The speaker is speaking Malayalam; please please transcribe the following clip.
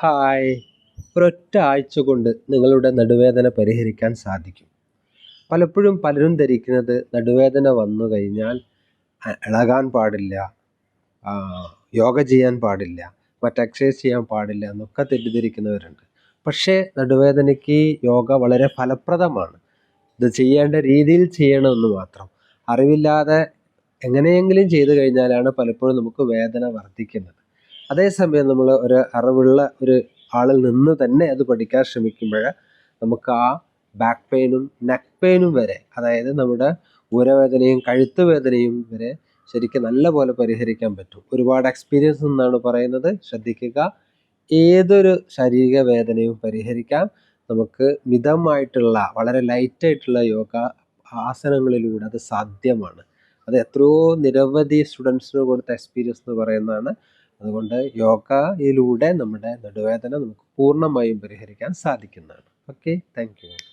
ഹായ്. ഒരൊറ്റ ആഴ്ച കൊണ്ട് നിങ്ങളുടെ നടുവേദന പരിഹരിക്കാൻ സാധിക്കും. പലപ്പോഴും പലരും ധരിക്കുന്നത് നടുവേദന വന്നു കഴിഞ്ഞാൽ ഇളകാൻ പാടില്ല, ആ, യോഗ ചെയ്യാൻ പാടില്ല, മറ്റ് എക്സസൈസ് ചെയ്യാൻ പാടില്ല എന്നൊക്കെ തെറ്റിദ്ധരിക്കുന്നവരുണ്ട്. പക്ഷേ നടുവേദനയ്ക്ക് യോഗ വളരെ ഫലപ്രദമാണ്. ഇത് ചെയ്യേണ്ട രീതിയിൽ ചെയ്യണമെന്ന് മാത്രം. അറിവില്ലാതെ എങ്ങനെയെങ്കിലും ചെയ്തു കഴിഞ്ഞാലാണ് പലപ്പോഴും നമുക്ക് വേദന വർദ്ധിക്കുന്നത്. അതേസമയം നമ്മൾ ഒരു അറിവുള്ള ഒരു ആളിൽ നിന്ന് തന്നെ അത് പഠിക്കാൻ ശ്രമിക്കുമ്പോൾ നമുക്ക് ആ ബാക്ക് പെയിനും നെക്ക് പെയിനും വരെ, അതായത് നമ്മുടെ ഊരവേദനയും കഴുത്ത് വേദനയും വരെ ശരിക്കും നല്ല പോലെ പരിഹരിക്കാൻ പറ്റും. ഒരുപാട് എക്സ്പീരിയൻസ് എന്നാണ് പറയുന്നത്. ശ്രദ്ധിക്കുക, ഏതൊരു ശാരീരിക വേദനയും പരിഹരിക്കാൻ നമുക്ക് മിതമായിട്ടുള്ള വളരെ ലൈറ്റായിട്ടുള്ള യോഗ ആസനങ്ങളിലൂടെ അത് സാധ്യമാണ്. അത് എത്രയോ നിരവധി സ്റ്റുഡൻസിന് കൊടുത്ത എക്സ്പീരിയൻസ് എന്ന് പറയുന്നതാണ്. അതുകൊണ്ട് യോഗയിലൂടെ നമ്മുടെ നടുവേദന നമുക്ക് പൂർണ്ണമായും പരിഹരിക്കാൻ സാധിക്കുന്നതാണ്. Okay, thank you.